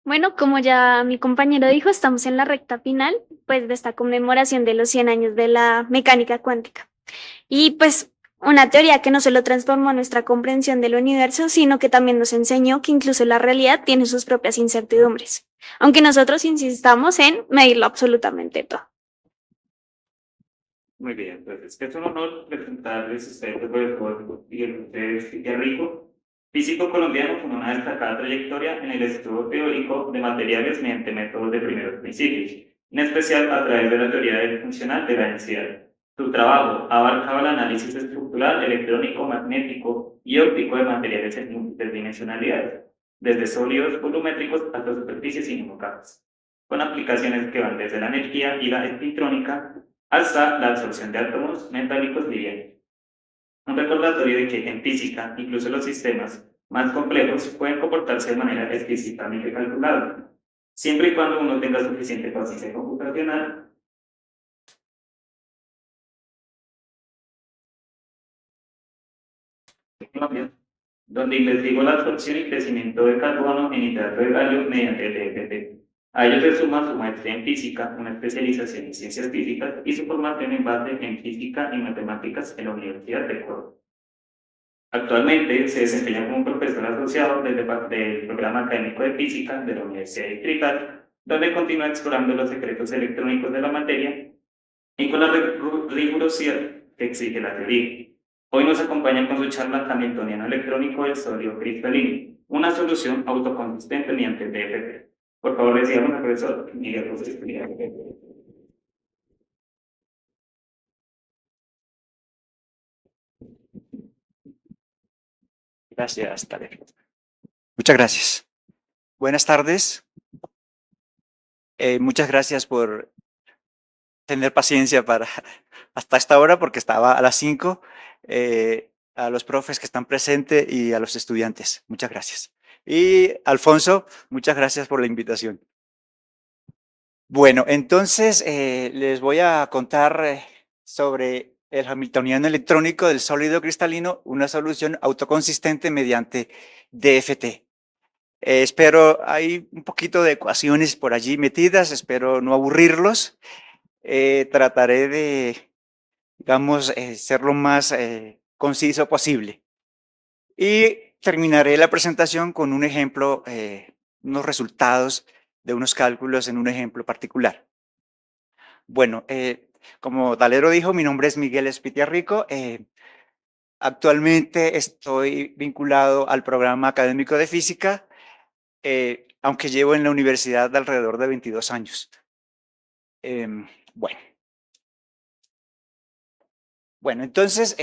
Bueno, como ya mi compañero dijo, estamos en la recta final, pues, de esta conmemoración de los 100 años de la mecánica cuántica. Y pues, una teoría que no solo transformó nuestra comprensión del universo, sino que también nos enseñó que incluso la realidad tiene sus propias incertidumbres, aunque nosotros insistamos en medirlo absolutamente todo. Muy bien, pues es que es un honor presentarles a ustedes el profesor Miguel José Rico, físico colombiano con una destacada trayectoria en el estudio teórico de materiales mediante métodos de primeros principios, en especial a través de la teoría del funcional de la densidad. Su trabajo ha abarcado el análisis estructural, electrónico, magnético y óptico de materiales en múltiples dimensionalidades, desde sólidos volumétricos hasta superficies inhomocables, con aplicaciones que van desde la energía y la espintrónica hasta la absorción de átomos metálicos livianos. Un recordatorio de que en física, incluso los sistemas más complejos pueden comportarse de manera explícitamente calculable, siempre y cuando uno tenga suficiente paciencia computacional, donde investigo la absorción y crecimiento de carbono en hidrato de galio mediante el TFT. A ello se suma su maestría en física, una especialización en ciencias físicas y su formación en base en física y matemáticas en la Universidad de Córdoba. Actualmente se desempeña como profesor asociado del programa académico de física de la Universidad Distrital, donde continúa explorando los secretos electrónicos de la materia y con la rigurosidad que exige la teoría. Hoy nos acompaña con su charla Hamiltoniano electrónico del sólido cristalino, una solución autoconsistente mediante DFT. Por favor, recibamos al profesor Miguel José Espinilla. Gracias, Taler. Muchas gracias. Buenas tardes. Muchas gracias por tener paciencia para hasta esta hora, porque estaba a las 5. A los profes que están presentes y a los estudiantes, muchas gracias. Y Alfonso, muchas gracias por la invitación. Bueno, entonces les voy a contar sobre el Hamiltoniano electrónico del sólido cristalino, una solución autoconsistente mediante DFT. Espero, hay un poquito de ecuaciones por allí metidas, espero no aburrirlos. Trataré de, digamos, ser lo más conciso posible. Y terminaré la presentación con un ejemplo, unos resultados de unos cálculos en un ejemplo particular. Bueno, como Dalero dijo, mi nombre es Miguel Espitiarrico. Actualmente estoy vinculado al programa académico de física, aunque llevo en la universidad alrededor de 22 años. Bueno. Bueno, entonces,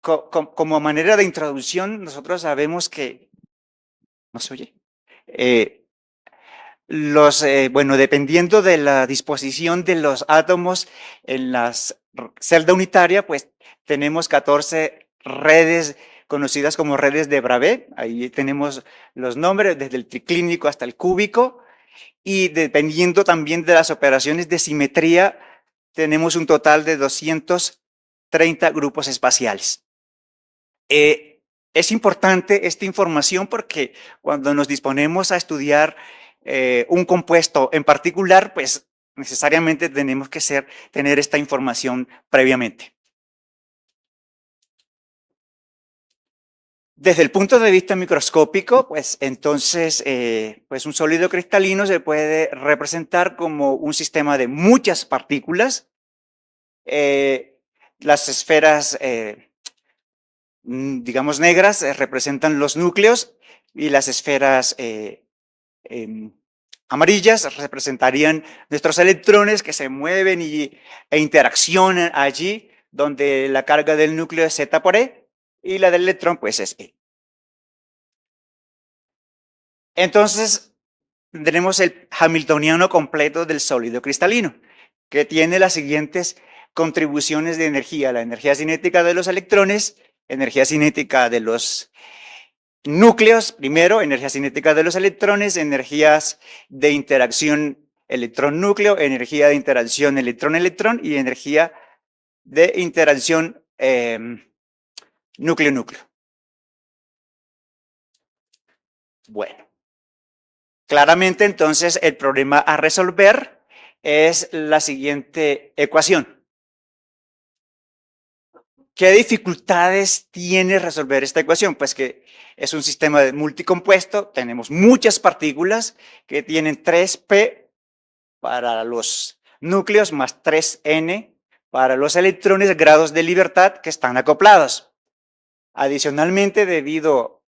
como manera de introducción, nosotros sabemos que, ¿no se oye? Bueno, dependiendo de la disposición de los átomos en la celda unitaria, pues tenemos 14 redes conocidas como redes de Bravais. Ahí tenemos los nombres desde el triclínico hasta el cúbico. Y dependiendo también de las operaciones de simetría, tenemos un total de 230 grupos espaciales. Es importante esta información porque cuando nos disponemos a estudiar un compuesto en particular, pues necesariamente tenemos que tener esta información previamente. Desde el punto de vista microscópico, pues entonces pues un sólido cristalino se puede representar como un sistema de muchas partículas. Las esferas digamos, negras representan los núcleos y las esferas amarillas representarían nuestros electrones que se mueven e interaccionan allí, donde la carga del núcleo es Z por E y la del electrón pues es E. Entonces, tenemos el hamiltoniano completo del sólido cristalino, que tiene las siguientes contribuciones de energía: la energía cinética de los electrones, energía cinética de los núcleos, primero, energía cinética de los electrones, energías de interacción electrón-núcleo, energía de interacción electrón-electrón y energía de interacción núcleo-núcleo. Bueno, Claramente, entonces, el problema a resolver es la siguiente ecuación. ¿Qué dificultades tiene resolver esta ecuación? Pues que es un sistema de multicompuesto, tenemos muchas partículas que tienen 3p para los núcleos más 3n para los electrones, grados de libertad que están acoplados. Adicionalmente, debido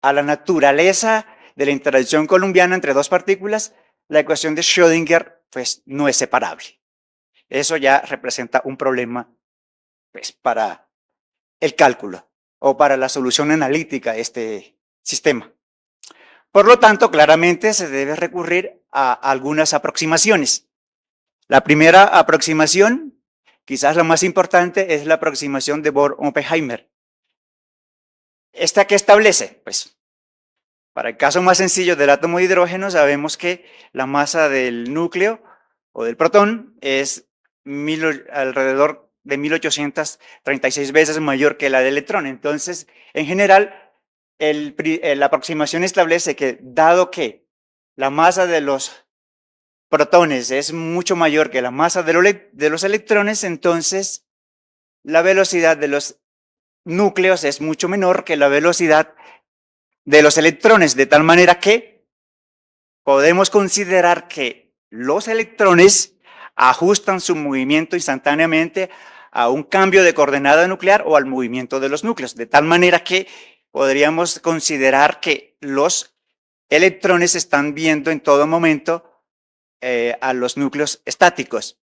a la naturaleza de la interacción columbiana entre dos partículas, la ecuación de Schrödinger pues, no es separable. Eso ya representa un problema pues, para el cálculo o para la solución analítica de este sistema. Por lo tanto, claramente se debe recurrir a algunas aproximaciones. La primera aproximación, quizás la más importante, es la aproximación de Bohr-Oppenheimer. ¿Esta qué establece? Pues, para el caso más sencillo del átomo de hidrógeno, sabemos que la masa del núcleo o del protón es alrededor de 1836 veces mayor que la del electrón. Entonces, en general, la aproximación establece que, dado que la masa de los protones es mucho mayor que la masa de los electrones, entonces la velocidad de los núcleos es mucho menor que la velocidad de los electrones, de tal manera que podemos considerar que los electrones ajustan su movimiento instantáneamente a un cambio de coordenada nuclear o al movimiento de los núcleos, de tal manera que podríamos considerar que los electrones están viendo en todo momento a los núcleos estáticos.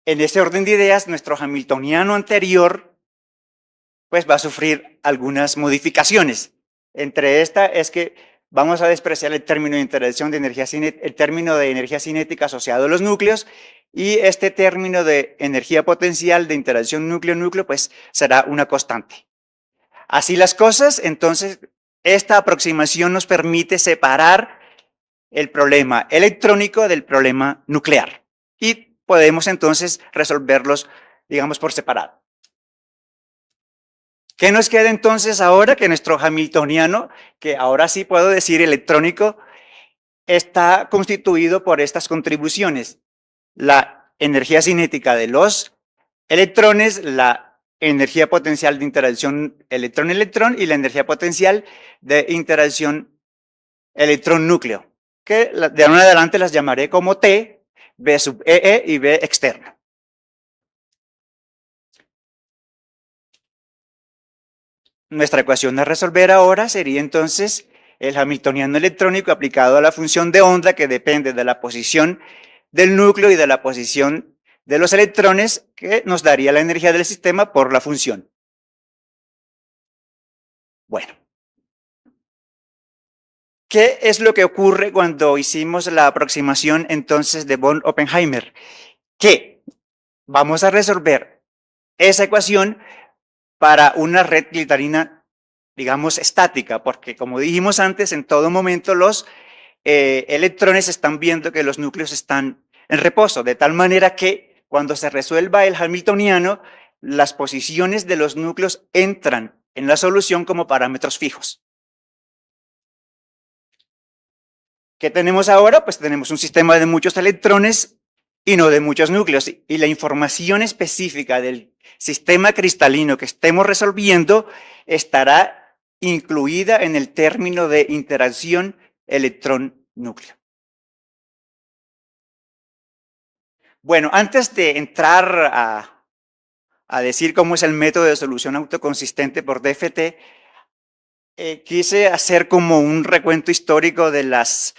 En ese orden de ideas, nuestro hamiltoniano anterior pues va a sufrir algunas modificaciones. Entre esta es que vamos a despreciar el término de interacción de energía cinética, el término de energía cinética asociado a los núcleos, y este término de energía potencial de interacción núcleo-núcleo pues será una constante. Así las cosas, entonces esta aproximación nos permite separar el problema electrónico del problema nuclear y podemos entonces resolverlos, digamos, por separado. ¿Qué nos queda entonces ahora? Que nuestro hamiltoniano, que ahora sí puedo decir electrónico, está constituido por estas contribuciones: la energía cinética de los electrones, la energía potencial de interacción electrón-electrón y la energía potencial de interacción electrón-núcleo, que de ahora en adelante las llamaré como T, B sub EE y B externa. Nuestra ecuación a resolver ahora sería entonces el hamiltoniano electrónico aplicado a la función de onda, que depende de la posición del núcleo y de la posición de los electrones, que nos daría la energía del sistema por la función. Bueno, ¿qué es lo que ocurre cuando hicimos la aproximación entonces de Bohr-Oppenheimer? Que vamos a resolver esa ecuación para una red clitarina, digamos, estática, porque como dijimos antes, en todo momento los electrones están viendo que los núcleos están en reposo, de tal manera que cuando se resuelva el hamiltoniano, las posiciones de los núcleos entran en la solución como parámetros fijos. ¿Qué tenemos ahora? Pues tenemos un sistema de muchos electrones y no de muchos núcleos, y la información específica del sistema cristalino que estemos resolviendo estará incluida en el término de interacción electrón-núcleo. Bueno, antes de entrar a decir cómo es el método de solución autoconsistente por DFT, quise hacer como un recuento histórico de los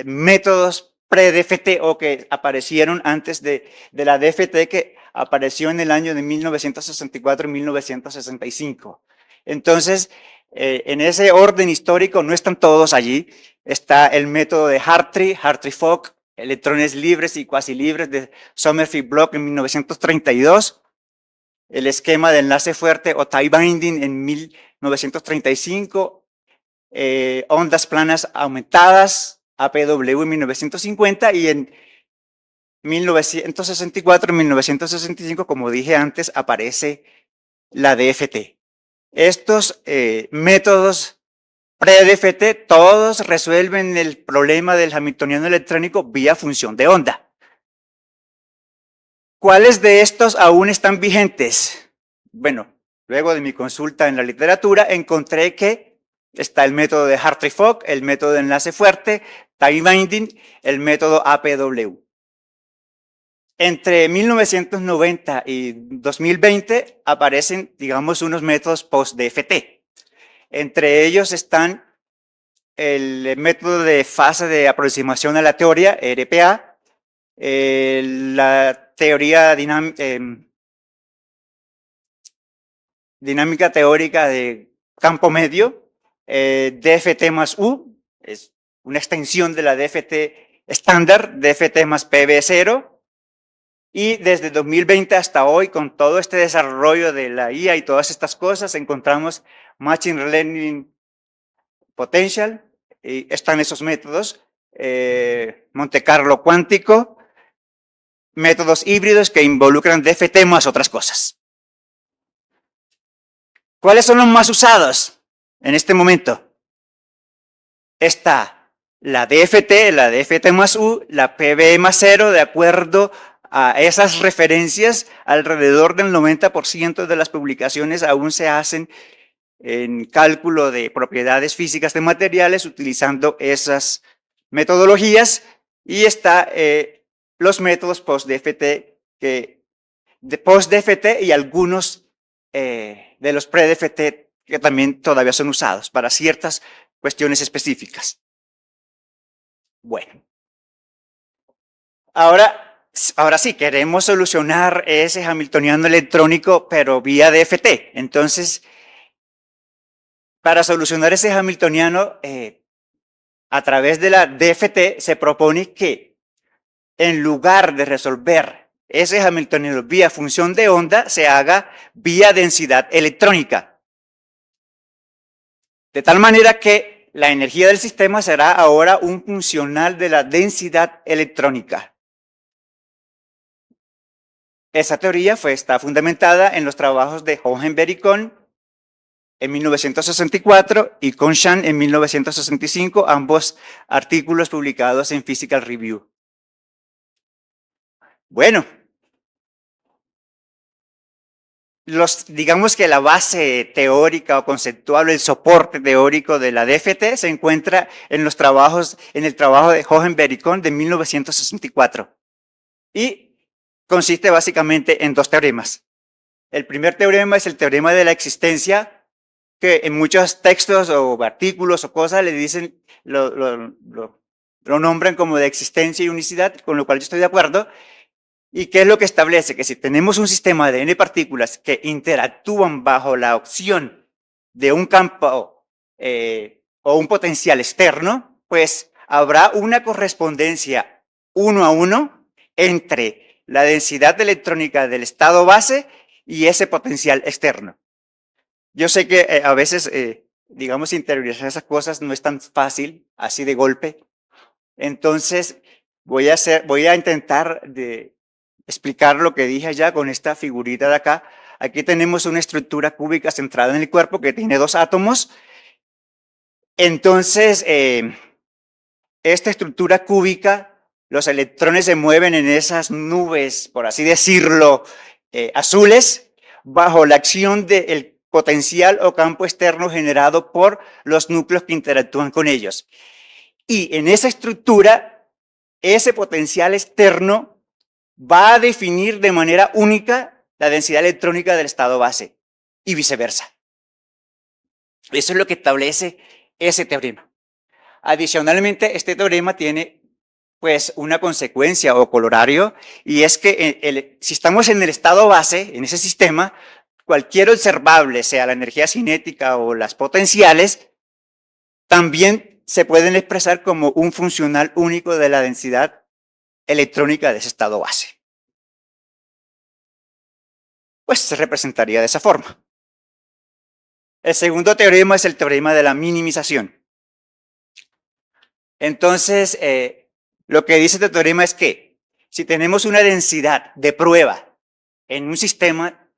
métodos pre-DFT o que aparecieron antes de la DFT, que apareció en el año de 1964 y 1965. Entonces, en ese orden histórico no están todos allí. Está el método de Hartree-Fock, electrones libres y cuasi libres, de Sommerfeld-Bloch en 1932. El esquema de enlace fuerte o tie binding en 1935, ondas planas aumentadas, APW en 1950, y en 1964 y 1965, como dije antes, aparece la DFT. Estos métodos pre-DFT todos resuelven el problema del hamiltoniano electrónico vía función de onda. ¿Cuáles de estos aún están vigentes? Bueno, luego de mi consulta en la literatura encontré que está el método de Hartree-Fock, el método de enlace fuerte, time binding, el método APW. Entre 1990 y 2020 aparecen, digamos, unos métodos post-DFT. Entre ellos están el método de fase de aproximación a la teoría, RPA, la teoría dinámica teórica de campo medio, DFT más U, es una extensión de la DFT estándar, DFT más PB0, y desde 2020 hasta hoy, con todo este desarrollo de la IA y todas estas cosas, encontramos Machine Learning Potential, y están esos métodos, Monte Carlo cuántico, métodos híbridos que involucran DFT más otras cosas. ¿Cuáles son los más usados en este momento? Está la DFT más U, la PB más 0, de acuerdo a esas referencias, alrededor del 90% de las publicaciones aún se hacen en cálculo de propiedades físicas de materiales utilizando esas metodologías, y está los métodos post-DFT y algunos de los pre-DFT que también todavía son usados para ciertas cuestiones específicas. Bueno, ahora sí, queremos solucionar ese hamiltoniano electrónico, pero vía DFT. Entonces, para solucionar ese hamiltoniano a través de la DFT, se propone que en lugar de resolver ese hamiltoniano vía función de onda, se haga vía densidad electrónica. De tal manera que la energía del sistema será ahora un funcional de la densidad electrónica. Esa teoría está fundamentada en los trabajos de Hohenberg y Kohn en 1964 y Kohn-Sham en 1965, ambos artículos publicados en Physical Review. Bueno, digamos que la base teórica o conceptual, el soporte teórico de la DFT se encuentra en el trabajo de Hohenberg y Kohn de 1964 y consiste básicamente en dos teoremas. El primer teorema es el teorema de la existencia, que en muchos textos o artículos o cosas le dicen, lo nombran como de existencia y unicidad, con lo cual yo estoy de acuerdo. ¿Y qué es lo que establece? Que si tenemos un sistema de n partículas que interactúan bajo la opción de un campo o un potencial externo, pues habrá una correspondencia 1 a 1 entre la densidad electrónica del estado base y ese potencial externo. Yo sé que a veces, digamos, interiorizar esas cosas no es tan fácil, así de golpe. Entonces, voy a intentar explicar lo que dije allá con esta figurita de acá. Aquí tenemos una estructura cúbica centrada en el cuerpo que tiene dos átomos. Entonces, esta estructura cúbica, los electrones se mueven en esas nubes, por así decirlo, azules, bajo la acción del potencial o campo externo generado por los núcleos que interactúan con ellos. Y en esa estructura, ese potencial externo va a definir de manera única la densidad electrónica del estado base y viceversa. Eso es lo que establece ese teorema. Adicionalmente, este teorema tiene pues una consecuencia o corolario, y es que si estamos en el estado base, en ese sistema, cualquier observable, sea la energía cinética o las potenciales, también se pueden expresar como un funcional único de la densidad electrónica de ese estado base. Pues se representaría de esa forma. El segundo teorema es el teorema de la minimización. Entonces, lo que dice este teorema es que si tenemos una densidad de prueba en un sistema,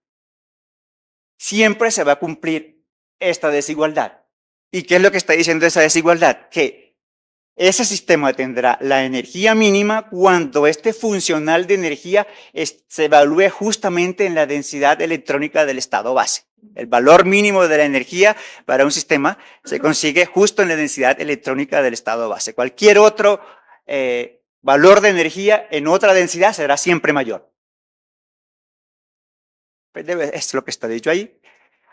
siempre se va a cumplir esta desigualdad. ¿Y qué es lo que está diciendo esa desigualdad? Que ese sistema tendrá la energía mínima cuando este funcional de energía se evalúe justamente en la densidad electrónica del estado base. El valor mínimo de la energía para un sistema se consigue justo en la densidad electrónica del estado base. Cualquier otro valor de energía en otra densidad será siempre mayor. Pues es lo que está dicho ahí.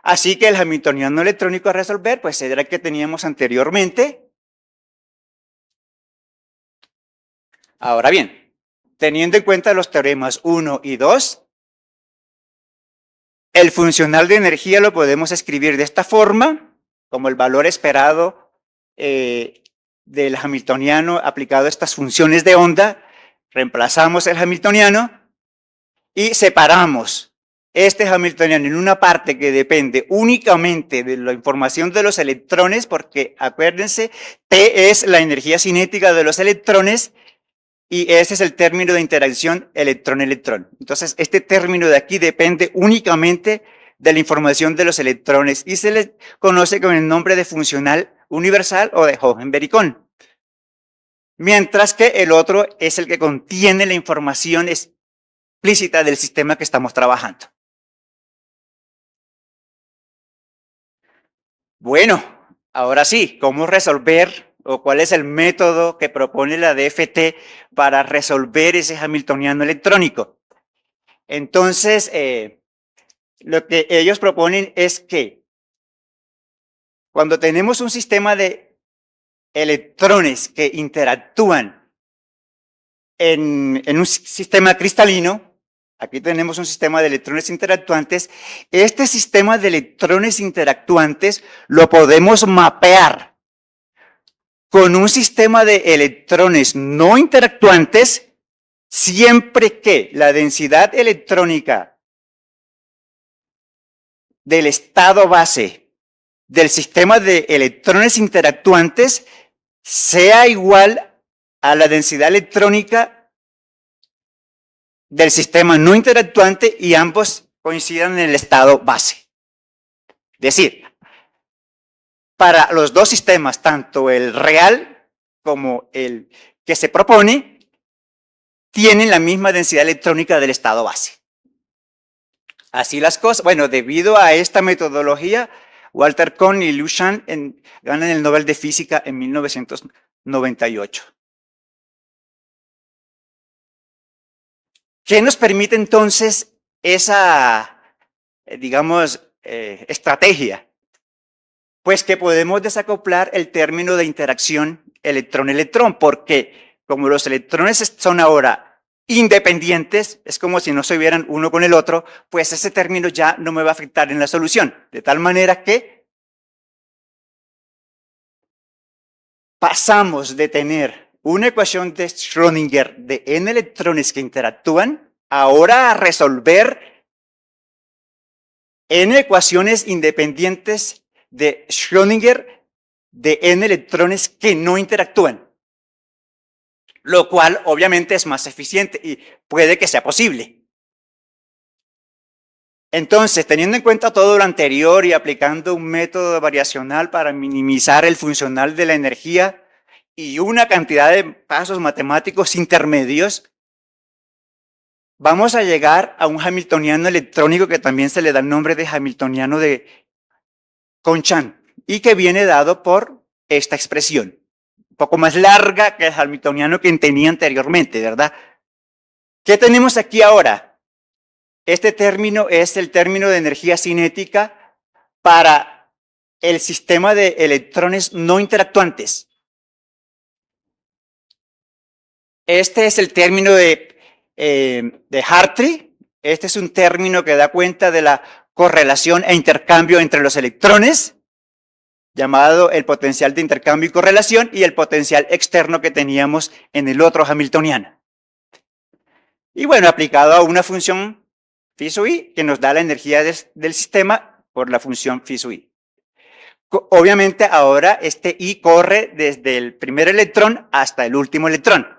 Así que el hamiltoniano electrónico a resolver pues será el que teníamos anteriormente. Ahora bien, teniendo en cuenta los teoremas 1 y 2, el funcional de energía lo podemos escribir de esta forma, como el valor esperado del hamiltoniano aplicado a estas funciones de onda. Reemplazamos el hamiltoniano y separamos este hamiltoniano en una parte que depende únicamente de la información de los electrones, porque acuérdense, T es la energía cinética de los electrones y ese es el término de interacción electrón-electrón. Entonces, este término de aquí depende únicamente de la información de los electrones y se le conoce con el nombre de funcional universal o de Hohenberg-Kohn. Mientras que el otro es el que contiene la información explícita del sistema que estamos trabajando. Bueno, ahora sí, ¿cómo resolver o cuál es el método que propone la DFT para resolver ese hamiltoniano electrónico? Entonces, lo que ellos proponen es que cuando tenemos un sistema de electrones que interactúan en un sistema cristalino, aquí tenemos un sistema de electrones interactuantes, este sistema de electrones interactuantes lo podemos mapear con un sistema de electrones no interactuantes siempre que la densidad electrónica del estado base del sistema de electrones interactuantes sea igual a la densidad electrónica del sistema no interactuante y ambos coincidan en el estado base. Es decir, para los dos sistemas, tanto el real como el que se propone, tienen la misma densidad electrónica del estado base. Así las cosas, bueno, debido a esta metodología, Walter Kohn y Liu Shan ganan el Nobel de Física en 1998. ¿Qué nos permite entonces esa, digamos, estrategia? Pues que podemos desacoplar el término de interacción electrón-electrón, porque como los electrones son ahora independientes, es como si no se vieran uno con el otro, pues ese término ya no me va a afectar en la solución, de tal manera que pasamos de tener una ecuación de Schrödinger de n electrones que interactúan, ahora a resolver n ecuaciones independientes de Schrödinger de n electrones que no interactúan, lo cual obviamente es más eficiente y puede que sea posible. Entonces, teniendo en cuenta todo lo anterior y aplicando un método variacional para minimizar el funcional de la energía y una cantidad de pasos matemáticos intermedios, vamos a llegar a un hamiltoniano electrónico que también se le da el nombre de hamiltoniano de Kohn-Sham y que viene dado por esta expresión, un poco más larga que el hamiltoniano que tenía anteriormente, ¿verdad? ¿Qué tenemos aquí ahora? Este término es el término de energía cinética para el sistema de electrones no interactuantes. Este es el término de Hartree. Este es un término que da cuenta de la correlación e intercambio entre los electrones, llamado el potencial de intercambio y correlación, y el potencial externo que teníamos en el otro hamiltoniano. Y bueno, aplicado a una función phi sub i, que nos da la energía del sistema por la función phi sub i. Obviamente ahora este i corre desde el primer electrón hasta el último electrón.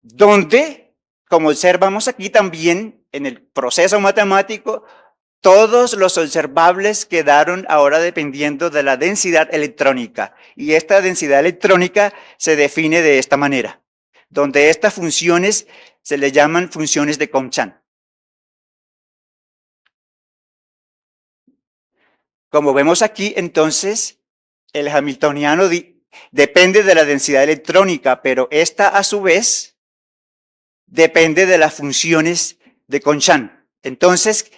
Donde como observamos aquí también en el proceso matemático, todos los observables quedaron ahora dependiendo de la densidad electrónica. Y esta densidad electrónica se define de esta manera, donde estas funciones se le llaman funciones de Kohn-Cham. Como vemos aquí, entonces, el hamiltoniano depende de la densidad electrónica, pero esta a su vez depende de las funciones de Kohn-Cham. Entonces,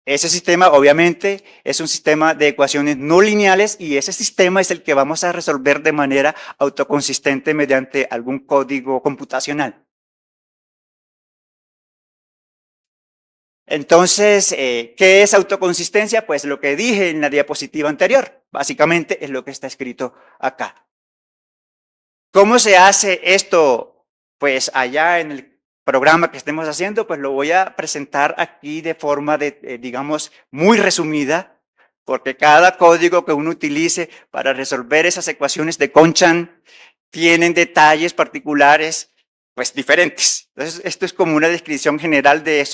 ese sistema obviamente es un sistema de ecuaciones no lineales y ese sistema es el que vamos a resolver de manera autoconsistente mediante algún código computacional. Entonces, ¿qué es autoconsistencia? Pues lo que dije en la diapositiva anterior, básicamente es lo que está escrito acá. ¿Cómo se hace esto? Pues allá en el programa que estemos haciendo, pues lo voy a presentar aquí de forma digamos, muy resumida, porque cada código que uno utilice para resolver esas ecuaciones de Kohn-Cham tienen detalles particulares pues diferentes. Entonces, esto es como una descripción general de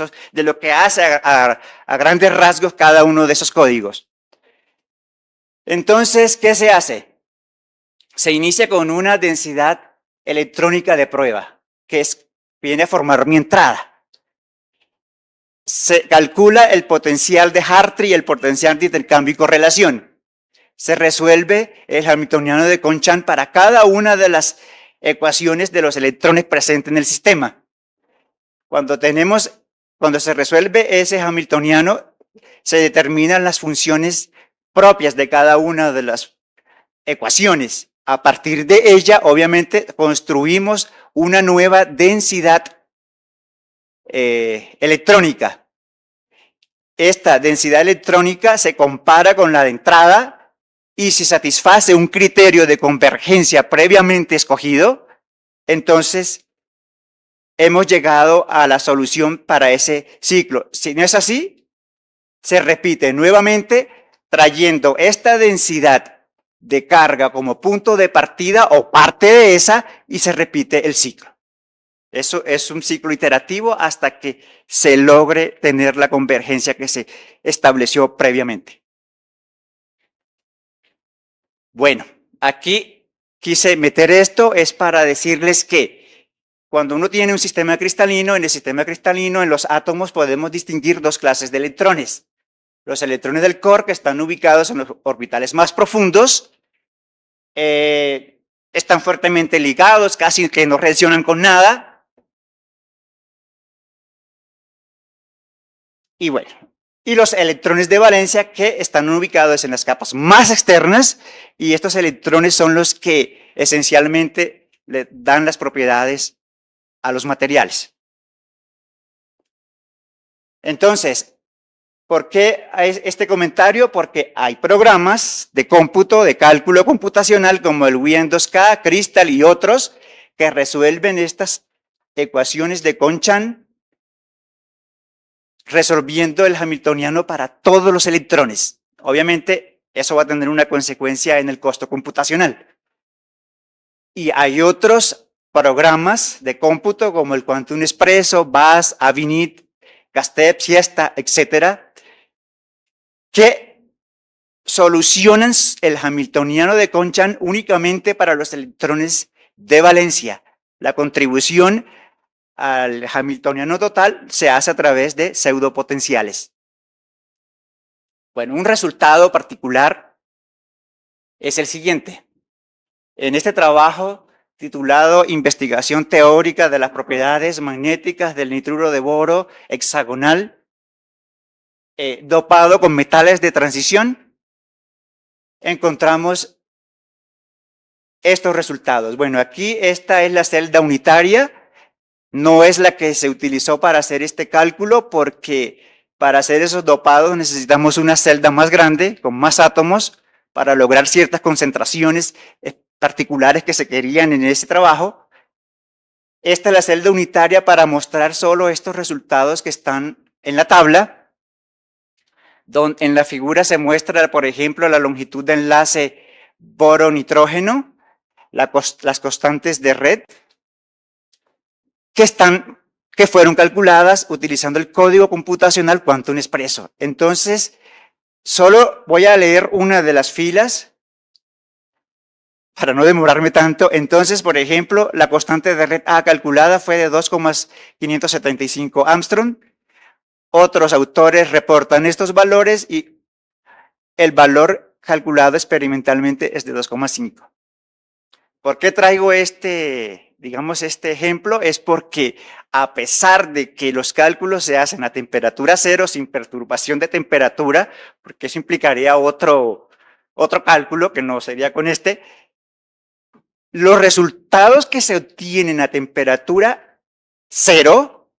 lo que hace a grandes rasgos cada uno de esos códigos. Entonces, ¿qué se hace? Se inicia con una densidad electrónica de prueba, que viene a formar mi entrada. Se calcula el potencial de Hartree y el potencial de intercambio y correlación. Se resuelve el hamiltoniano de Kohn-Cham para cada una de las ecuaciones de los electrones presentes en el sistema. Cuando se resuelve ese hamiltoniano, se determinan las funciones propias de cada una de las ecuaciones. A partir de ella, obviamente, construimos una nueva densidad electrónica. Esta densidad electrónica se compara con la de entrada y si satisface un criterio de convergencia previamente escogido, entonces hemos llegado a la solución para ese ciclo. Si no es así, se repite nuevamente trayendo esta densidad de carga como punto de partida o parte de esa y se repite el ciclo. Eso es un ciclo iterativo hasta que se logre tener la convergencia que se estableció previamente. Bueno, aquí quise meter esto es para decirles que cuando uno tiene un sistema cristalino, en el sistema cristalino, en los átomos podemos distinguir dos clases de electrones. Los electrones del core que están ubicados en los orbitales más profundos, están fuertemente ligados, casi que no reaccionan con nada. Y bueno, y los electrones de valencia que están ubicados en las capas más externas y estos electrones son los que esencialmente le dan las propiedades a los materiales. Entonces, ¿por qué este comentario? Porque hay programas de cómputo, de cálculo computacional como el Wien2K, Crystal y otros que resuelven estas ecuaciones de Kohn-Cham resolviendo el hamiltoniano para todos los electrones. Obviamente, eso va a tener una consecuencia en el costo computacional. Y hay otros programas de cómputo como el Quantum Espresso, BAS, Avinit, Castep, Siesta, etcétera, que solucionan el hamiltoniano de Kohn-Cham únicamente para los electrones de valencia. La contribución al hamiltoniano total se hace a través de pseudopotenciales. Bueno, un resultado particular es el siguiente. En este trabajo titulado Investigación teórica de las propiedades magnéticas del nitruro de boro hexagonal dopado con metales de transición, encontramos estos resultados. Bueno, aquí esta es la celda unitaria. No es la que se utilizó para hacer este cálculo porque para hacer esos dopados necesitamos una celda más grande, con más átomos, para lograr ciertas concentraciones particulares que se querían en ese trabajo. Esta es la celda unitaria para mostrar solo estos resultados que están en la tabla. Donde en la figura se muestra, por ejemplo, la longitud de enlace boro-nitrógeno, las constantes de red, que están que fueron calculadas utilizando el código computacional Quantum Espresso. Entonces, solo voy a leer una de las filas para no demorarme tanto. Entonces, por ejemplo, la constante de red A calculada fue de 2,575 Armstrong. Otros autores reportan estos valores y el valor calculado experimentalmente es de 2,5. ¿Por qué traigo digamos, este ejemplo? Es porque a pesar de que los cálculos se hacen a temperatura cero, sin perturbación de temperatura, porque eso implicaría otro cálculo que no sería con los resultados que se obtienen a temperatura cero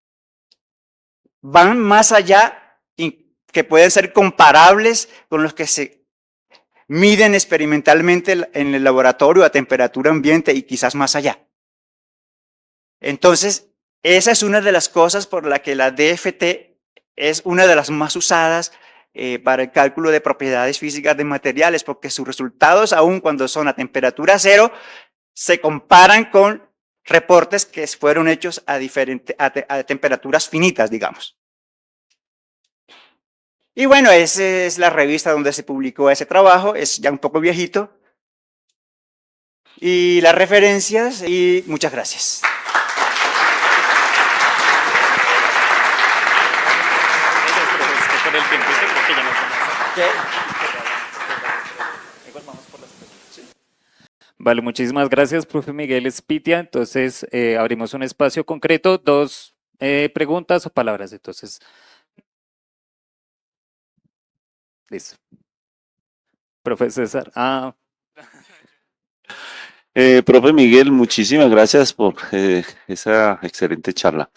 van más allá y que pueden ser comparables con los que se miden experimentalmente en el laboratorio a temperatura ambiente y quizás más allá. Entonces, esa es una de las cosas por la que la DFT es una de las más usadas para el cálculo de propiedades físicas de materiales, porque sus resultados, aun cuando son a temperatura cero, se comparan con reportes que fueron hechos a temperaturas finitas, digamos. Y bueno, esa es la revista donde se publicó ese trabajo, es ya un poco viejito. Y las referencias, y muchas gracias. Vale, muchísimas gracias, profe Miguel Espitia. Entonces, abrimos un espacio concreto, 2 preguntas o palabras. Entonces, listo. Profe César. Profe Miguel, muchísimas gracias por esa excelente charla.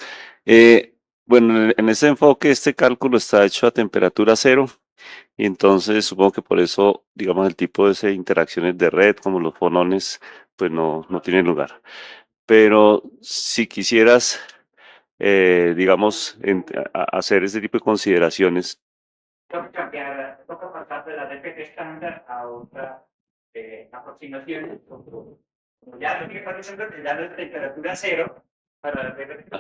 Bueno, en ese enfoque, este cálculo está hecho a temperatura cero. Y entonces supongo que por eso, digamos, el tipo de interacciones de red, como los fonones, pues no tienen lugar. Pero si quisieras, digamos, hacer ese tipo de consideraciones. Toca pasar de la DFT estándar a otra aproximación. Ya lo que está diciendo que ya no es temperatura cero para la DFT.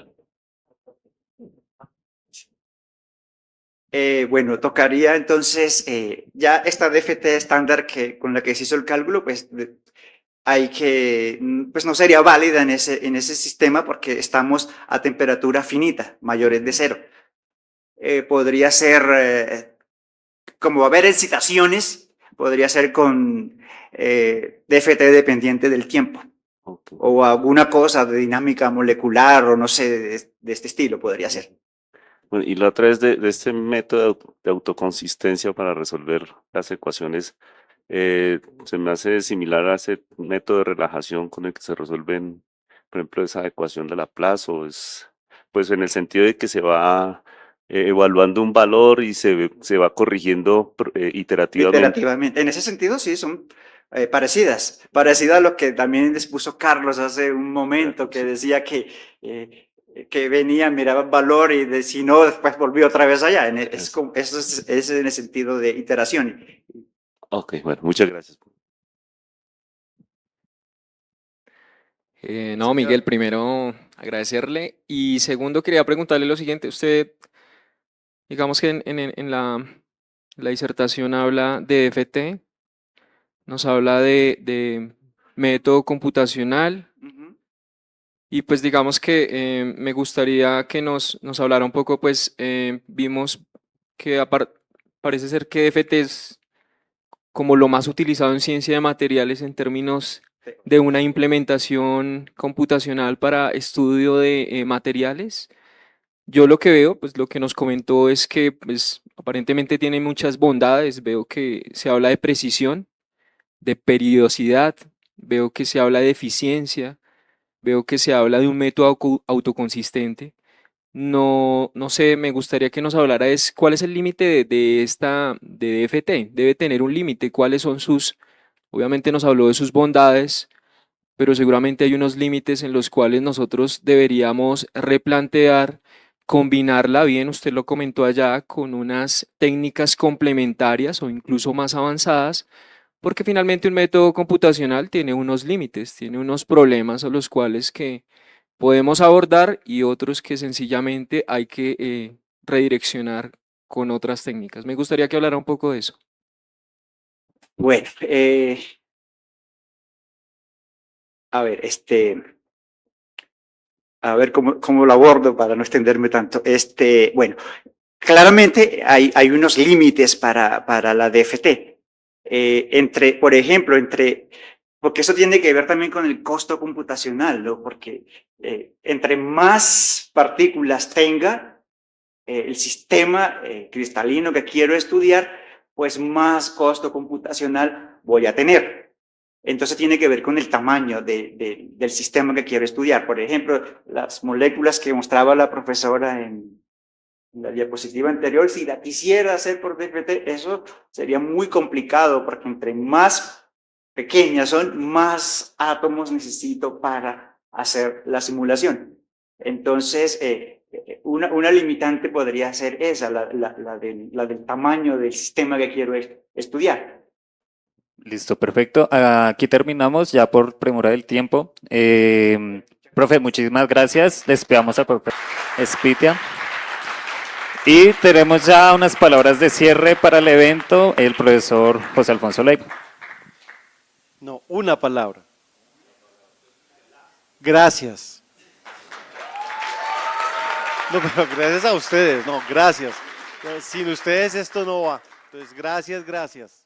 Bueno, tocaría entonces, ya esta DFT estándar con la que se hizo el cálculo, pues pues no sería válida en ese sistema porque estamos a temperatura finita, mayores de cero. Podría ser, como va a haber excitaciones, podría ser con DFT dependiente del tiempo. Okay. O alguna cosa de dinámica molecular o no sé, de este estilo podría ser. Bueno, y la otra es de este método de autoconsistencia para resolver las ecuaciones. Se me hace similar a ese método de relajación con el que se resuelven, por ejemplo, esa ecuación de Laplace, o pues en el sentido de que se va evaluando un valor y se va corrigiendo iterativamente. En ese sentido, sí, son parecidas a lo que también les puso Carlos hace un momento, que decía que venía, miraba el valor y si no, después volvió otra vez allá. Eso es en el sentido de iteración. Ok, bueno, muchas gracias. No, Miguel, primero agradecerle y segundo quería preguntarle lo siguiente. Usted, digamos que en la disertación habla de FT, nos habla de método computacional y pues digamos que me gustaría que nos hablara un poco, pues vimos que parece ser que FT es como lo más utilizado en ciencia de materiales en términos de una implementación computacional para estudio de materiales. Yo lo que veo, pues lo que nos comentó es que pues, aparentemente tiene muchas bondades. Veo que se habla de precisión, de periodicidad, veo que se habla de eficiencia, veo que se habla de un método autoconsistente. No sé, me gustaría que nos hablara cuál es el límite de DFT. Debe tener un límite, cuáles son obviamente nos habló de sus bondades, pero seguramente hay unos límites en los cuales nosotros deberíamos replantear, combinarla bien, usted lo comentó allá, con unas técnicas complementarias o incluso más avanzadas, porque finalmente un método computacional tiene unos límites, tiene unos problemas a los cuales que podemos abordar y otros que sencillamente hay que redireccionar con otras técnicas. Me gustaría que hablara un poco de eso. Bueno, a ver cómo lo abordo para no extenderme tanto. Bueno, claramente hay unos límites para la DFT. Por ejemplo, porque eso tiene que ver también con el costo computacional, ¿no? Porque entre más partículas tenga el sistema cristalino que quiero estudiar, pues más costo computacional voy a tener. Entonces tiene que ver con el tamaño del sistema que quiero estudiar. Por ejemplo, las moléculas que mostraba la profesora en la diapositiva anterior, si la quisiera hacer por DFT, eso sería muy complicado, porque entre más pequeñas son, más átomos necesito para hacer la simulación. Entonces, una limitante podría ser esa, la del tamaño del sistema que quiero estudiar. Listo, perfecto. Aquí terminamos ya por premura del tiempo. Profe, muchísimas gracias. Despedamos al profe Spitia. Y tenemos ya unas palabras de cierre para el evento, el profesor José Alfonso Leiva. No, una palabra. Gracias. No, pero gracias a ustedes, no, gracias. Sin ustedes esto no va. Entonces, gracias.